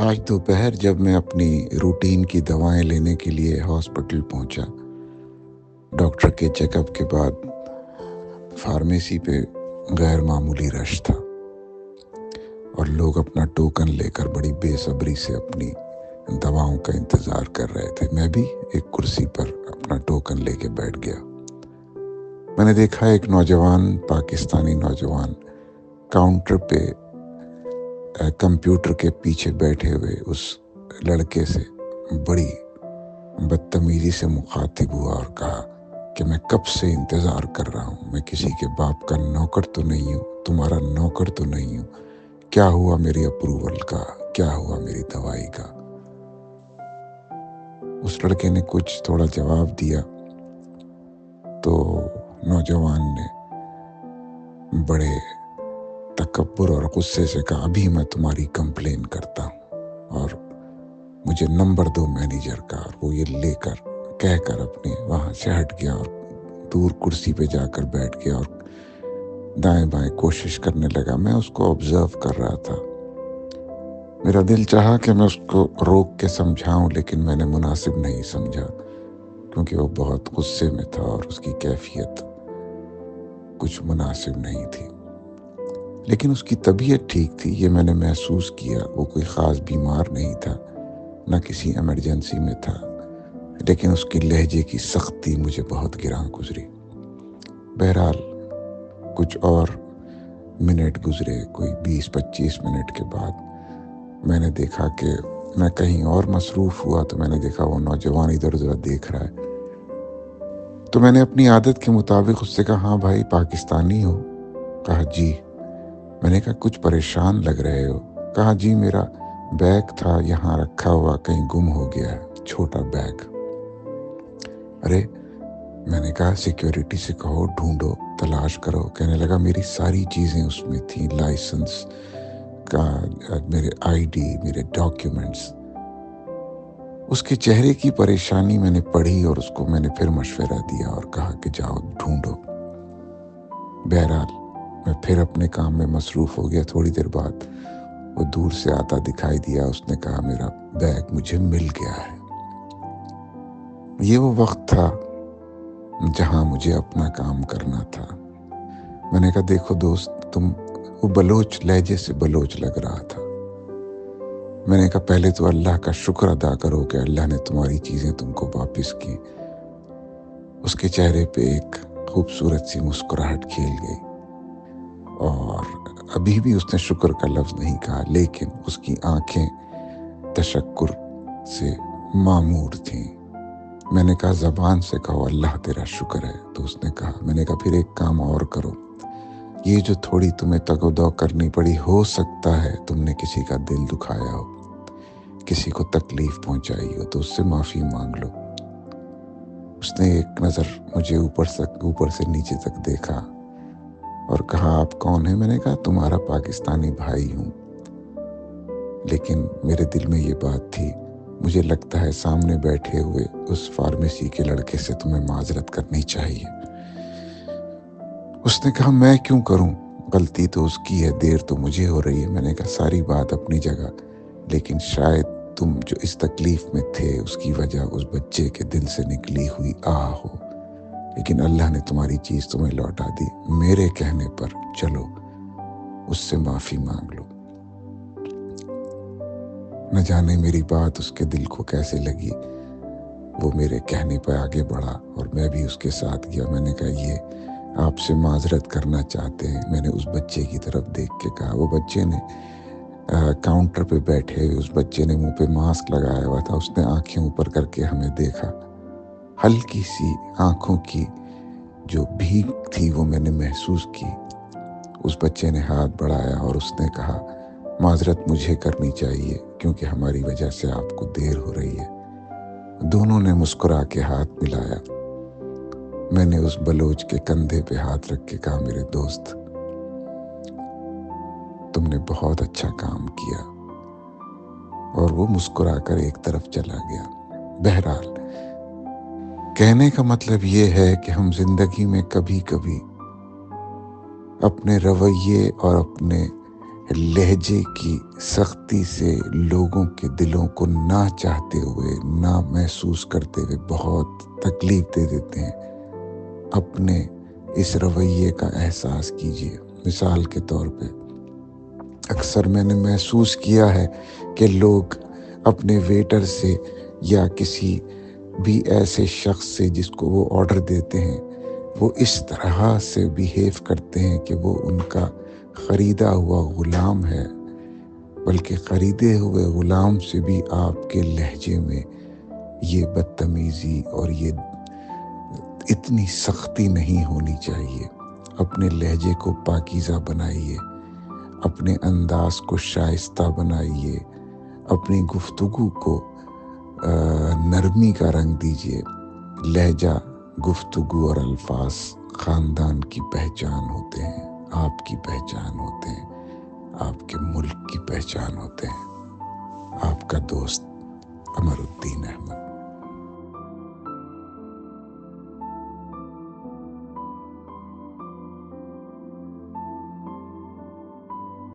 آج دوپہر جب میں اپنی روٹین کی دوائیں لینے کے لیے ہاسپٹل پہنچا، ڈاکٹر کے چیک اپ کے بعد فارمیسی پہ غیر معمولی رش تھا اور لوگ اپنا ٹوکن لے کر بڑی بے صبری سے اپنی دواؤں کا انتظار کر رہے تھے۔ میں بھی ایک کرسی پر اپنا ٹوکن لے کے بیٹھ گیا۔ میں نے دیکھا ایک نوجوان پاکستانی نوجوان کاؤنٹر پہ کمپیوٹر کے پیچھے بیٹھے ہوئے اس لڑکے سے بڑی بدتمیزی سے مخاطب ہوا اور کہا کہ میں کب سے انتظار کر رہا ہوں، میں کسی کے باپ کا نوکر تو نہیں ہوں، تمہارا نوکر تو نہیں ہوں، کیا ہوا میری اپروول کا، کیا ہوا میری دوائی کا۔ اس لڑکے نے کچھ تھوڑا جواب دیا تو نوجوان نے بڑے تکبر اور غصے سے کہا ابھی میں تمہاری کمپلین کرتا ہوں اور مجھے نمبر دو مینیجر کا، اور وہ یہ لے کر کہہ کر اپنے وہاں سے ہٹ گیا اور دور کرسی پہ جا کر بیٹھ گیا اور دائیں بائیں کوشش کرنے لگا۔ میں اس کو آبزرو کر رہا تھا۔ میرا دل چاہا کہ میں اس کو روک کے سمجھاؤں، لیکن میں نے مناسب نہیں سمجھا کیونکہ وہ بہت غصے میں تھا اور اس کی کیفیت کچھ مناسب نہیں تھی۔ لیکن اس کی طبیعت ٹھیک تھی، یہ میں نے محسوس کیا۔ وہ کوئی خاص بیمار نہیں تھا، نہ کسی ایمرجنسی میں تھا، لیکن اس کی لہجے کی سختی مجھے بہت گراں گزری۔ بہرحال کچھ اور منٹ گزرے، کوئی 20-25 منٹ کے بعد میں نے دیکھا کہ میں کہیں اور مصروف ہوا تو میں نے دیکھا وہ نوجوان ادھر ادھر دیکھ رہا ہے۔ تو میں نے اپنی عادت کے مطابق اس سے کہا ہاں بھائی پاکستانی ہو؟ کہا جی۔ میں نے کہا کچھ پریشان لگ رہے ہو؟ کہا جی میرا بیگ تھا یہاں رکھا ہوا، کہیں گم ہو گیا ہے، چھوٹا بیگ۔ ارے میں نے کہا سیکیورٹی سے کہو ڈھونڈو، تلاش کرو۔ کہنے لگا میری ساری چیزیں اس میں تھیں، لائسنس کا، میرے آئی ڈی، میرے ڈاکیومنٹس۔ اس کے چہرے کی پریشانی میں نے پڑھی اور اس کو میں نے پھر مشورہ دیا اور کہا کہ جاؤ ڈھونڈو۔ بہرحال میں پھر اپنے کام میں مصروف ہو گیا۔ تھوڑی دیر بعد وہ دور سے آتا دکھائی دیا۔ اس نے کہا میرا بیگ مجھے مل گیا ہے۔ یہ وہ وقت تھا جہاں مجھے اپنا کام کرنا تھا۔ میں نے کہا دیکھو دوست تم، وہ بلوچ لہجے سے بلوچ لگ رہا تھا۔ میں نے کہا پہلے تو اللہ کا شکر ادا کرو کہ اللہ نے تمہاری چیزیں تم کو واپس کی۔ اس کے چہرے پہ ایک خوبصورت سی مسکراہٹ کھیل گئی اور ابھی بھی اس نے شکر کا لفظ نہیں کہا، لیکن اس کی آنکھیں تشکر سے معمور تھیں۔ میں نے کہا زبان سے کہو اللہ تیرا شکر ہے۔ تو اس نے کہا، میں نے کہا پھر ایک کام اور کرو، یہ جو تھوڑی تمہیں تگ و دو کرنی پڑی، ہو سکتا ہے تم نے کسی کا دل دکھایا ہو، کسی کو تکلیف پہنچائی ہو، تو اس سے معافی مانگ لو۔ اس نے ایک نظر مجھے اوپر سے نیچے تک دیکھا اور کہا آپ کون ہیں؟ میں نے کہا تمہارا پاکستانی بھائی ہوں۔ لیکن میرے دل میں یہ بات تھی، مجھے لگتا ہے سامنے بیٹھے ہوئے اس فارمیسی کے لڑکے سے تمہیں معذرت کرنی چاہیے۔ اس نے کہا میں کیوں کروں، غلطی تو اس کی ہے، دیر تو مجھے ہو رہی ہے۔ میں نے کہا ساری بات اپنی جگہ، لیکن شاید تم جو اس تکلیف میں تھے اس کی وجہ اس بچے کے دل سے نکلی ہوئی آہ ہو، لیکن اللہ نے تمہاری چیز تمہیں لوٹا دی۔ میرے کہنے پر چلو اس سے معافی مانگ لو۔ نہ جانے میری بات اس کے دل کو کیسے لگی، وہ میرے کہنے پہ آگے بڑھا اور میں بھی اس کے ساتھ گیا۔ میں نے کہا یہ آپ سے معذرت کرنا چاہتے ہیں۔ میں نے اس بچے کی طرف دیکھ کے کہا، وہ بچے نے کاؤنٹر پہ بیٹھے ہوئے اس بچے نے منہ پہ ماسک لگایا ہوا تھا۔ اس نے آنکھیں اوپر کر کے ہمیں دیکھا، ہلکی سی آنکھوں کی جو بھیگ تھی وہ میں نے محسوس کی۔ اس بچے نے ہاتھ بڑھایا اور اس نے کہا معذرت مجھے کرنی چاہیے کیونکہ ہماری وجہ سے آپ کو دیر ہو رہی ہے۔ دونوں نے مسکرا کے ہاتھ ملایا۔ میں نے اس بلوچ کے کندھے پہ ہاتھ رکھ کے کہا میرے دوست تم نے بہت اچھا کام کیا، اور وہ مسکرا کر ایک طرف چلا گیا۔ بہرحال کہنے کا مطلب یہ ہے کہ ہم زندگی میں کبھی کبھی اپنے رویے اور اپنے لہجے کی سختی سے لوگوں کے دلوں کو نہ چاہتے ہوئے، نہ محسوس کرتے ہوئے بہت تکلیف دے دیتے ہیں۔ اپنے اس رویے کا احساس کیجیے۔ مثال کے طور پہ اکثر میں نے محسوس کیا ہے کہ لوگ اپنے ویٹر سے یا کسی بھی ایسے شخص سے جس کو وہ آرڈر دیتے ہیں، وہ اس طرح سے بیہیو کرتے ہیں کہ وہ ان کا خریدا ہوا غلام ہے، بلکہ خریدے ہوئے غلام سے بھی آپ کے لہجے میں یہ بدتمیزی اور یہ اتنی سختی نہیں ہونی چاہیے۔ اپنے لہجے کو پاکیزہ بنائیے، اپنے انداز کو شائستہ بنائیے، اپنی گفتگو کو نرمی کا رنگ دیجیے۔ لہجہ، گفتگو اور الفاظ خاندان کی پہچان ہوتے ہیں، آپ کی پہچان ہوتے ہیں، آپ کے ملک کی پہچان ہوتے ہیں۔ آپ کا دوست، قمر الدین احمد۔